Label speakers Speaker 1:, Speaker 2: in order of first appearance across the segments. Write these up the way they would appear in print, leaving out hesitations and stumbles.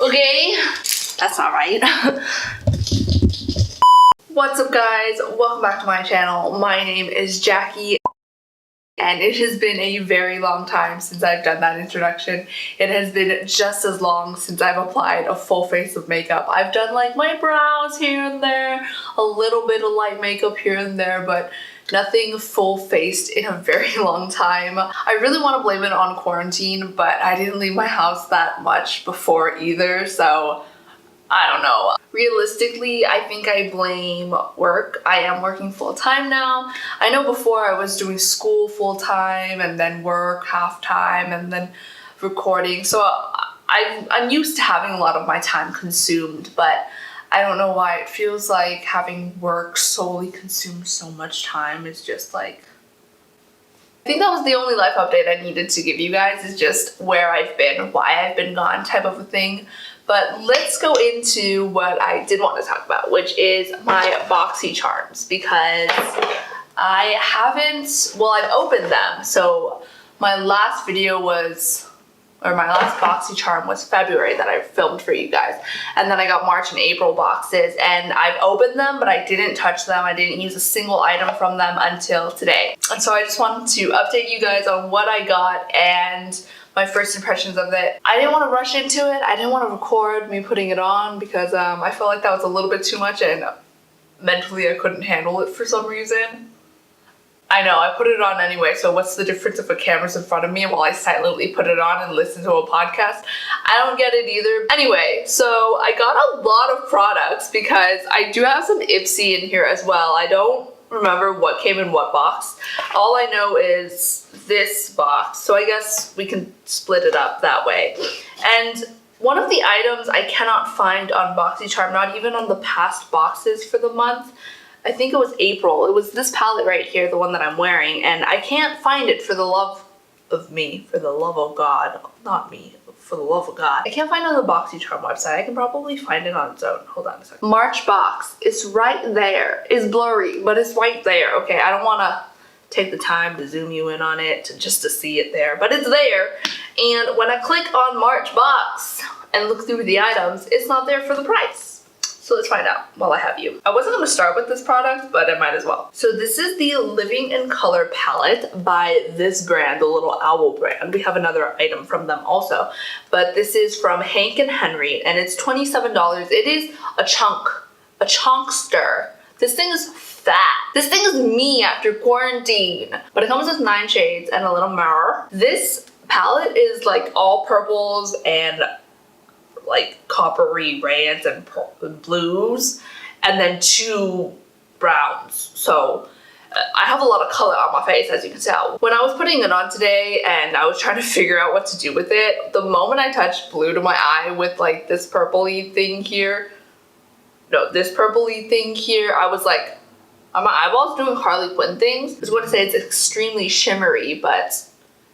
Speaker 1: Okay? That's not right. What's up guys? Welcome back to my channel. My name is Jackie and it has been a very long time since I've done that introduction. It has been just as long since I've applied a full face of makeup. I've done like my brows here and there, a little bit of light makeup here and there, but nothing full-faced in a very long time. I really want to blame it on quarantine, but I didn't leave my house that much before either, so I don't know. Realistically, I think I blame work. I am working full-time now. I know before I was doing school full-time and then work half-time and then recording, so I'm used to having a lot of my time consumed, but I don't know why it feels like having work solely consume so much time. It's just like, I think that was the only life update I needed to give you guys, is just where I've been, why I've been gone type of a thing. But let's go into what I did want to talk about, which is my Boxycharms, because I haven't, well, I've opened them. So my last video was, or my last Boxycharm was February that I filmed for you guys. And then I got March and April boxes and I've opened them, but I didn't touch them. I didn't use a single item from them until today. And so I just wanted to update you guys on what I got and my first impressions of it. I didn't want to rush into it. I didn't want to record me putting it on because I felt like that was a little bit too much and mentally I couldn't handle it for some reason. I know, I put it on anyway, so what's the difference if a camera's in front of me while I silently put it on and listen to a podcast? I don't get it either. Anyway, so I got a lot of products because I do have some Ipsy in here as well. I don't remember what came in what box. All I know is this box, so I guess we can split it up that way. And one of the items I cannot find on Boxycharm, not even on the past boxes for the month, I think it was April. It was this palette right here, the one that I'm wearing, and I can't find it for the love of me, for the love of God. Not me, for the love of God. I can't find it on the Boxycharm website. I can probably find it on its own. Hold on a second. March box. It's right there. It's blurry, but it's right there. Okay, I don't want to take the time to zoom you in on it just to see it there, but it's there. And when I click on March box and look through the items, it's not there for the price. So let's find out while I have you. I wasn't going to start with this product, but I might as well. So this is the Living in Color palette by this brand, the little owl brand. We have another item from them also, but this is from Hank and Henry and it's $27. It is a chunkster. This thing is fat. This thing is me after quarantine. But it comes with 9 shades and a little mirror. This palette is like all purples and like coppery reds and blues, and then 2 browns. So I have a lot of color on my face, as you can tell. When I was putting it on today and I was trying to figure out what to do with it, the moment I touched blue to my eye with like this purpley thing here, this purpley thing here, I was like, are my eyeballs doing Harley Quinn things? I was going to say it's extremely shimmery, but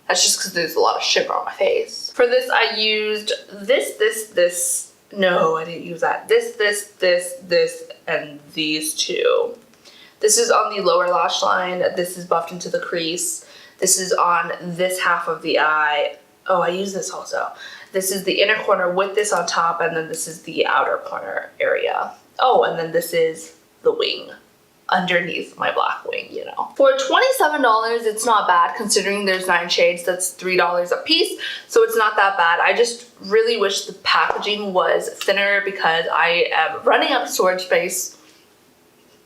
Speaker 1: that's just because there's a lot of shimmer on my face. For this, I used this. No, I didn't use that. This, and these 2. This is on the lower lash line. This is buffed into the crease. This is on this half of the eye. Oh, I use this also. This is the inner corner with this on top, and then this is the outer corner area. Oh, and then this is the wing underneath my black wing, you know. For $27, it's not bad considering there's 9 shades. That's $3 a piece, so it's not that bad. I just really wish the packaging was thinner because I am running out of storage space.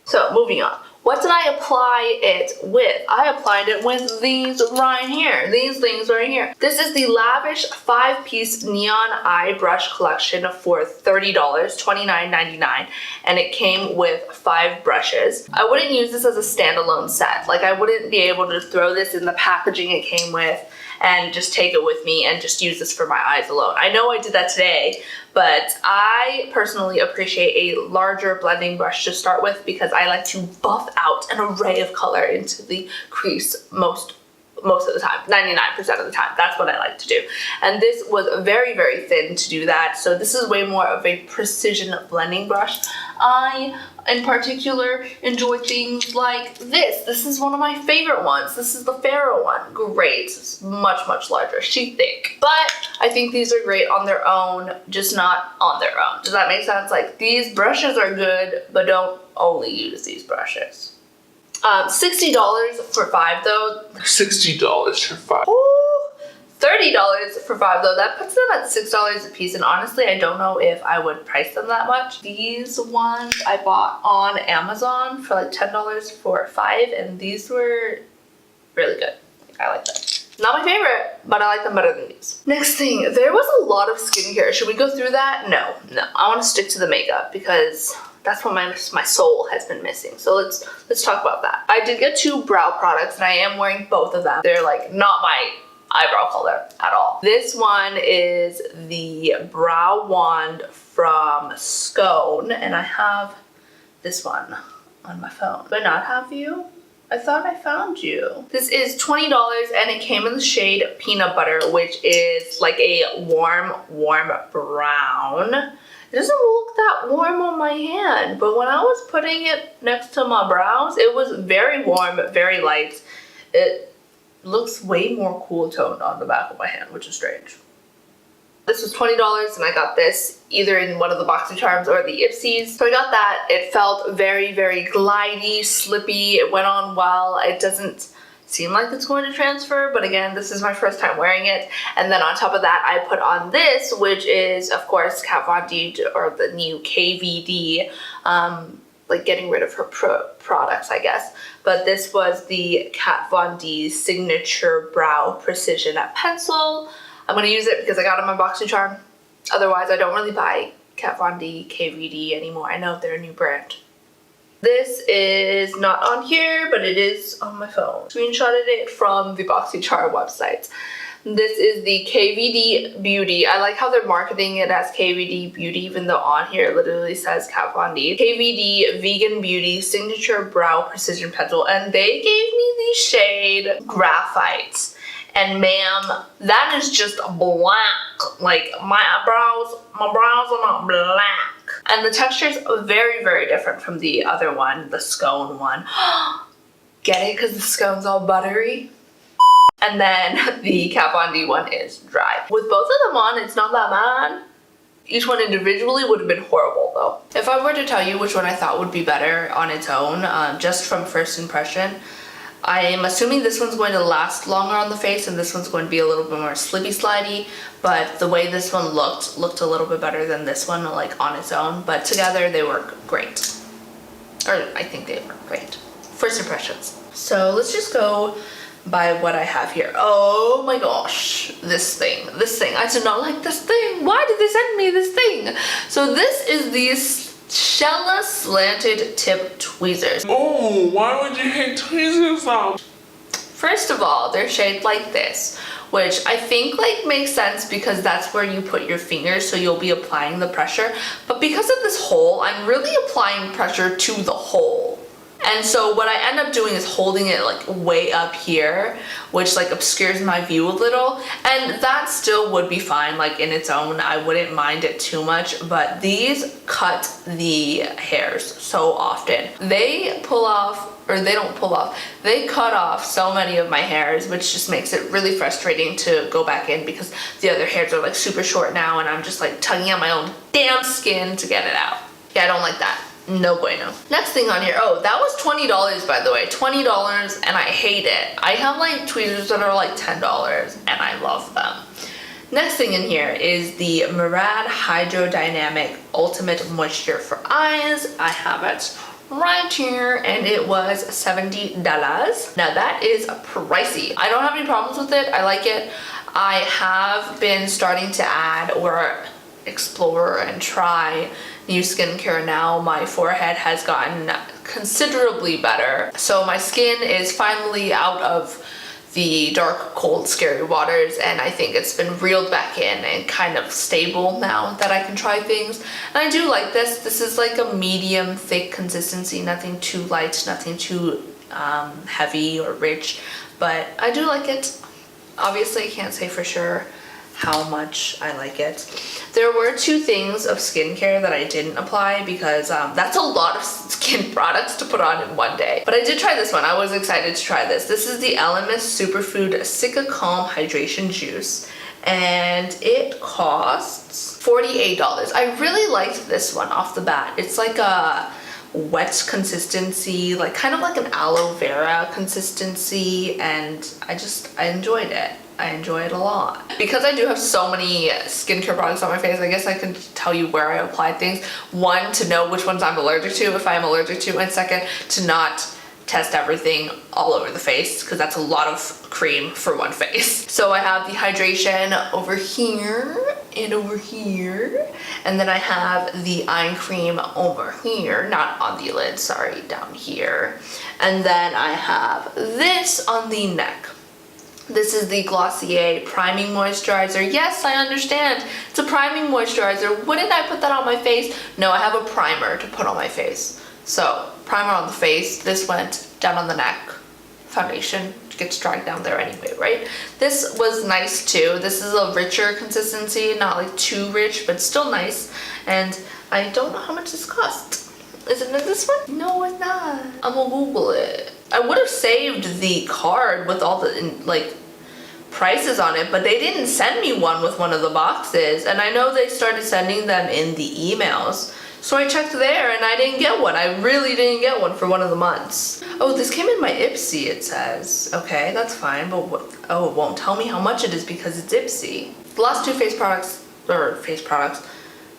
Speaker 1: So moving on. What did I apply it with? I applied it with these right here. These things right here. This is the Lavish 5-piece neon eye brush collection for $30, $29.99, and it came with 5 brushes. I wouldn't use this as a standalone set. Like, I wouldn't be able to throw this in the packaging it came with and just take it with me and just use this for my eyes alone. I know I did that today, but I personally appreciate a larger blending brush to start with because I like to buff out an array of color into the crease most most of the time, 99% of the time. That's what I like to do. And this was very, very thin to do that. So this is way more of a precision blending brush. I, in particular, enjoy things like this. This is one of my favorite ones. This is the Pharaoh one. Great. It's much, much larger. She's thick. But I think these are great on their own, just not on their own. Does that make sense? Like, these brushes are good, but don't only use these brushes. $60 for 5 though.
Speaker 2: $60 for 5.
Speaker 1: Ooh, $30 for 5 though. That puts them at $6 a piece, and honestly I don't know if I would price them that much. These ones I bought on Amazon for like $10 for 5, and these were really good. I like them. Not my favorite, but I like them better than these. Next thing, there was a lot of skincare. Should we go through that? No. I want to stick to the makeup because that's what my soul has been missing. So let's talk about that. I did get 2 brow products, and I am wearing both of them. They're like not my eyebrow color at all. This one is the brow wand from Skone, and I have this one on my phone. Do I not have you? I thought I found you. This is $20, and it came in the shade Peanut Butter, which is like a warm brown. It doesn't look that warm on my hand, but when I was putting it next to my brows, it was very warm, very light. It looks way more cool toned on the back of my hand, which is strange. This was $20, and I got this either in one of the Boxycharms or the Ipsies. So I got that. It felt very, very glidey, slippy. It went on well. It doesn't seem like it's going to transfer, but again, this is my first time wearing it. And then on top of that, I put on this, which is of course Kat Von D, or the new KVD, like getting rid of her products, I guess. But this was the Kat Von D Signature Brow Precision Pencil. I'm gonna use it because I got it on my Boxycharm. Otherwise, I don't really buy Kat Von D KVD anymore. I know they're a new brand. This is not on here, but it is on my phone. Screenshotted it from the Boxycharm website. This is the KVD Beauty. I like how they're marketing it as KVD Beauty, even though on here it literally says Kat Von D. KVD Vegan Beauty Signature Brow Precision Pencil, and they gave me the shade Graphite. And ma'am, that is just black. Like my brows are not black. And the texture is very, very different from the other one, the Skone one. Get it? Because the Skone's all buttery. And then the Kat Von D one is dry. With both of them on, it's not that bad. Each one individually would have been horrible though. If I were to tell you which one I thought would be better on its own, just from first impression, I'm assuming this one's going to last longer on the face, and this one's going to be a little bit more slippy slidey, but the way this one looked a little bit better than this one, like on its own, but together they work great. Or I think they work great. First impressions. So let's just go by what I have here. Oh my gosh, this thing. I did not like this thing. Why did they send me this thing? So this is the Shella Slanted Tip Tweezers.
Speaker 2: Oh, why would you hate tweezers though?
Speaker 1: First of all, they're shaped like this, which I think like makes sense because that's where you put your fingers, so you'll be applying the pressure. But because of this hole, I'm really applying pressure to the hole. And so what I end up doing is holding it like way up here, which like obscures my view a little. And that still would be fine, like in its own. I wouldn't mind it too much, but these cut the hairs so often. They pull off, or they don't pull off, they cut off so many of my hairs, which just makes it really frustrating to go back in because the other hairs are like super short now, and I'm just like tugging at my own damn skin to get it out. Yeah, I don't like that. No bueno. Next thing on here, oh, that was $20 by the way, $20, and I hate it. I have like tweezers that are like $10 and I love them. Next thing in here is the Murad Hydrodynamic Ultimate Moisture for Eyes. I have it right here, and it was $70. Now that is pricey. I don't have any problems with it. I like it. I have been starting to add or explore and try new skincare now. My forehead has gotten considerably better. So my skin is finally out of the dark, cold, scary waters, and I think it's been reeled back in and kind of stable now that I can try things. And I do like this. This is like a medium thick consistency, nothing too light, nothing too heavy or rich, but I do like it. Obviously, I can't say for sure how much I like it. There were 2 things of skincare that I didn't apply because that's a lot of skin products to put on in one day. But I did try this one. I was excited to try this. This is the Elemis Superfood Cica Calm Hydration Juice, and it costs $48. I really liked this one off the bat. It's like a wet consistency, like kind of like an aloe vera consistency, and I enjoyed it. I enjoy it a lot. Because I do have so many skincare products on my face, I guess I can tell you where I apply things. 1, to know which ones I'm allergic to, if I'm allergic to, and 2nd, to not test everything all over the face, because that's a lot of cream for one face. So I have the hydration over here and over here, and then I have the eye cream over here, not on the lid, sorry, down here. And then I have this on the neck. This is the Glossier Priming Moisturizer. Yes, I understand. It's a priming moisturizer. Wouldn't I put that on my face? No, I have a primer to put on my face. So, primer on the face. This went down on the neck. Foundation gets dragged down there anyway, right? This was nice too. This is a richer consistency, not like too rich, but still nice. And I don't know how much this cost. Is it in this one? No, it's not. I'm gonna Google it. I would have saved the card with all the like prices on it, but they didn't send me one with one of the boxes, and I know they started sending them in the emails. So I checked there and I didn't get one. I really didn't get one for one of the months. Oh, this came in my Ipsy, it says. Okay, that's fine, but what? Oh, it won't tell me how much it is because it's Ipsy. The last 2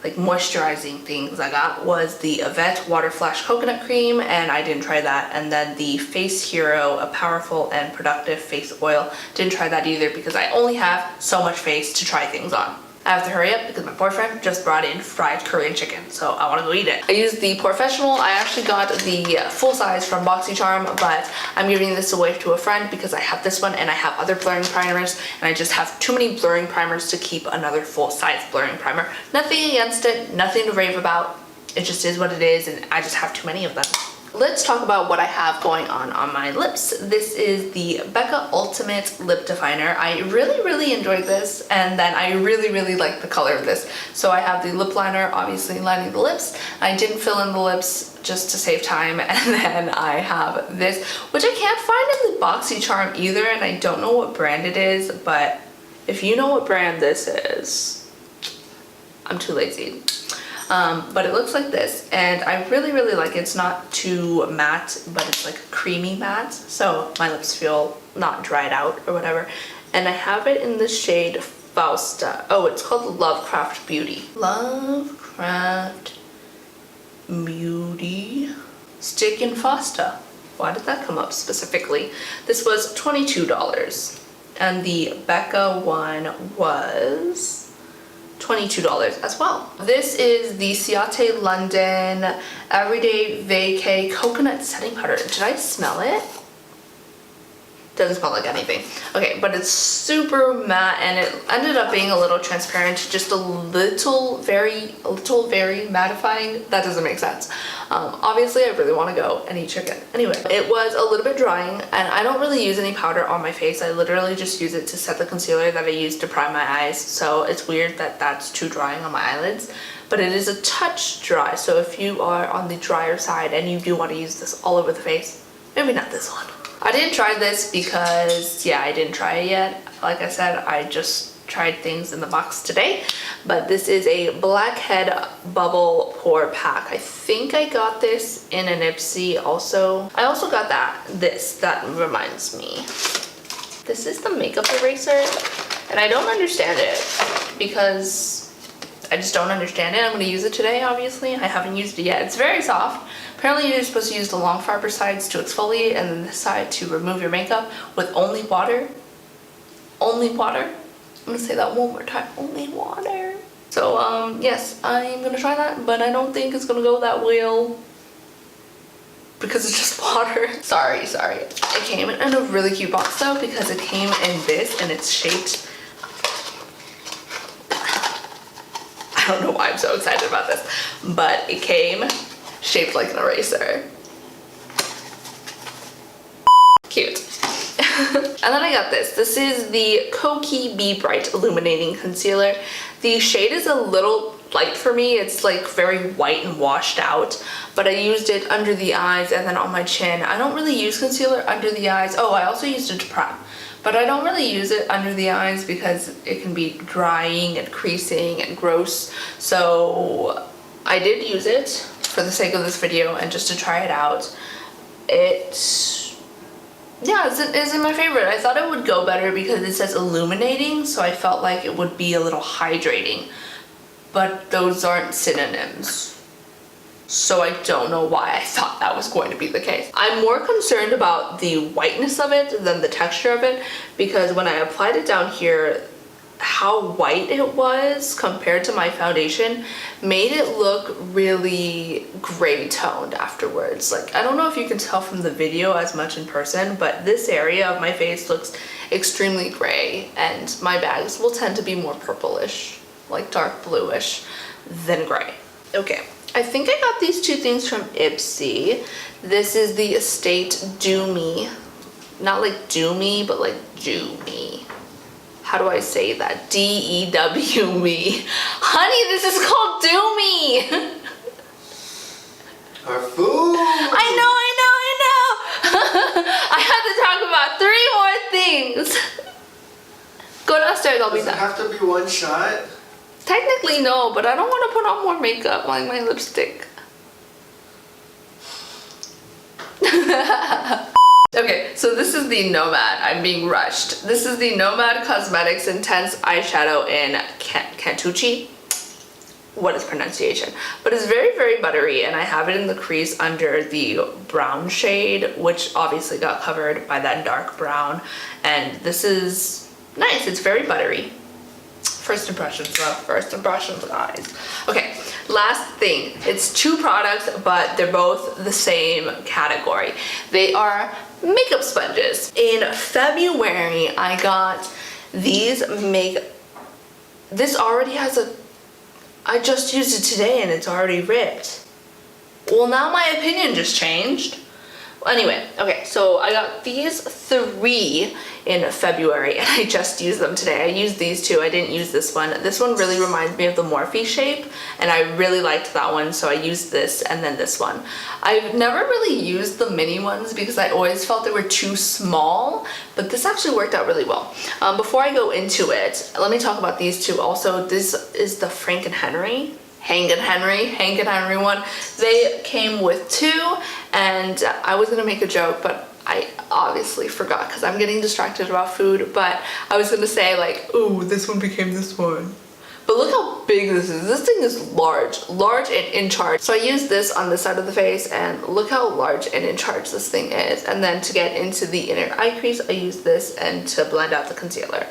Speaker 1: like moisturizing things I got was the Yvette Water Flash Coconut Cream, and I didn't try that. And then the Face Hero, a powerful and productive face oil. Didn't try that either because I only have so much face to try things on. I have to hurry up because my boyfriend just brought in fried Korean chicken, so I want to go eat it. I used the POREfessional. I actually got the full size from Boxycharm, but I'm giving this away to a friend because I have this one and I have other blurring primers, and I just have too many blurring primers to keep another full size blurring primer. Nothing against it, nothing to rave about. It just is what it is, and I just have too many of them. Let's talk about what I have going on my lips. This is the Becca Ultimate Lip Definer. I really enjoyed this, and then I really like the color of this. So I have the lip liner, obviously lining the lips. I didn't fill in the lips just to save time, and then I have this, which I can't find in the Boxycharm either, and I don't know what brand it is, but if you know what brand this is, I'm too lazy. But it looks like this, and I really like it. It's not too matte, but it's like creamy matte, so my lips feel not dried out or whatever. And I have it in the shade Fausta. Oh, it's called Lovecraft Beauty. Lovecraft Beauty Stick in Fausta. Why did that come up specifically? This was $22, and the Becca one was $22 as well. This is the Ciate London Everyday Vacay Coconut Setting Powder. Did I smell it? Doesn't smell like anything. Okay, but it's super matte, and it ended up being a little transparent, just a little very mattifying. That doesn't make sense. Obviously, I really want to go and eat chicken. Anyway, it was a little bit drying, and I don't really use any powder on my face. I literally just use it to set the concealer that I use to prime my eyes. So it's weird that that's too drying on my eyelids, but it is a touch dry. So if you are on the drier side and you do want to use this all over the face, maybe not this one. I didn't try this because, yeah, I didn't try it yet. Like I said, I just tried things in the box today. But this is a Blackhead Bubble Pore Pack. I think I got this in an Ipsy also. I also got that reminds me. This is the makeup eraser, and I don't understand it because I just don't understand it. I'm going to use it today, obviously. I haven't used it yet. It's very soft. Apparently you're supposed to use the long fiber sides to exfoliate and then this side to remove your makeup with only water. Only water. I'm gonna say that one more time. Only water. So yes, I'm gonna try that, but I don't think it's gonna go that well because it's just water. Sorry. It came in a really cute box though, because it came in this and it's shaped. I don't know why I'm so excited about this, but it came shaped like an eraser. Cute. And then I got this. This is the Kokie Be Bright Illuminating Concealer. The shade is a little light for me. It's like very white and washed out, but I used it under the eyes and then on my chin. I don't really use concealer under the eyes. Oh, I also used it to prime, but I don't really use it under the eyes because it can be drying and creasing and gross. So I did use it for the sake of this video and just to try it out. Yeah, it's my favorite. I thought it would go better because it says illuminating, so I felt like it would be a little hydrating. But those aren't synonyms. So I don't know why I thought that was going to be the case. I'm more concerned about the whiteness of it than the texture of it, because when I applied it down here, how white it was compared to my foundation made it look really gray toned afterwards. Like, I don't know if you can tell from the video as much in person, but this area of my face looks extremely gray, and my bags will tend to be more purplish, like dark bluish, than gray. Okay, I think I got these two things from Ipsy. This is the Estate Do Me, not like do me, but like do me. How do I say that? D-E-W-Me. Honey, this is called Do Me.
Speaker 3: Our food.
Speaker 1: I know. I have to talk about 3 more things. Go downstairs, I'll be
Speaker 3: Does it
Speaker 1: done.
Speaker 3: have to be one shot?
Speaker 1: Technically no, but I don't want to put on more makeup like my lipstick. Okay, so this is the Nomad. I'm being rushed. This is the Nomad Cosmetics Intense Eyeshadow in Cantucci. What is pronunciation? But it's very, very buttery, and I have it in the crease under the brown shade, which obviously got covered by that dark brown. And this is nice. It's very buttery. First impressions though. First impressions, guys. Okay, last thing. It's 2 products, but they're both the same category. They are makeup sponges. In February, I got these this already has I just used it today and it's already ripped. Well, now my opinion just changed. Anyway, okay, so I got these 3 in February and I just used them today. I used these 2, I didn't use this one. This one really reminds me of the Morphe shape and I really liked that one, so I used this and then this one. I've never really used the mini ones because I always felt they were too small, but this actually worked out really well. Before I go into it, let me talk about these 2 also. This is the Hank and Henry one. They came with 2 and I was gonna make a joke, but I obviously forgot because I'm getting distracted about food, but I was gonna say like, ooh, this one became this one. But look how big this is. This thing is large and in charge. So I used this on this side of the face and look how large and in charge this thing is. And then to get into the inner eye crease, I used this and to blend out the concealer.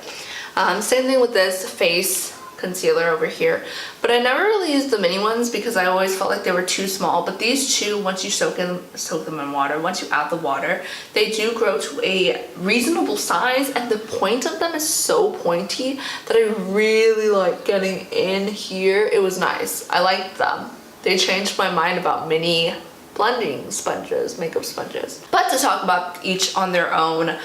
Speaker 1: Same thing with this face concealer over here, but I never really used the mini ones because I always felt like they were too small. But these 2, once you soak them in water, once you add the water, they do grow to a reasonable size, and the point of them is so pointy that I really like getting in here. It was nice. I liked them. They changed my mind about mini blending sponges, makeup sponges. But to talk about each on their own,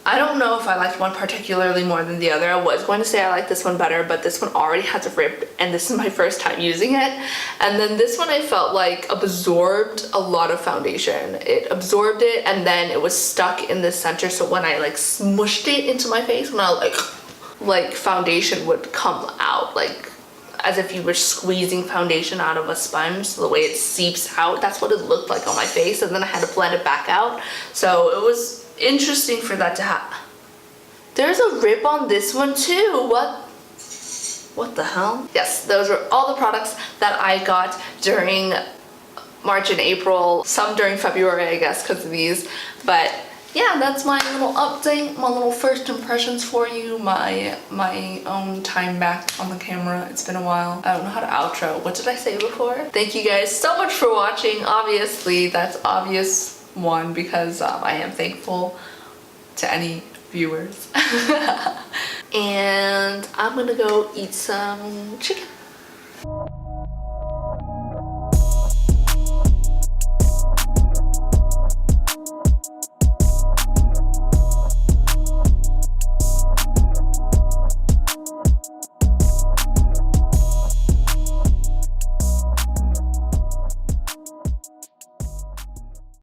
Speaker 1: I don't know if I liked one particularly more than the other. I was going to say I like this one better, but this one already has a rip and this is my first time using it. And then this one I felt like absorbed a lot of foundation. It absorbed it and then it was stuck in the center, so when I like smushed it into my face, when I like foundation would come out, like as if you were squeezing foundation out of a sponge, so the way it seeps out, that's what it looked like on my face, and then I had to blend it back out. So it was interesting for that to happen. There's a rip on this one too. What the hell? Yes, those are all the products that I got during March and April, some during February I guess because of these, but yeah, that's my little update, my little first impressions for you, my own time back on the camera. It's been a while. I don't know how to outro. What did I say before? Thank you guys so much for watching. Obviously, that's obvious one because I am thankful to any viewers. And I'm gonna go eat some chicken.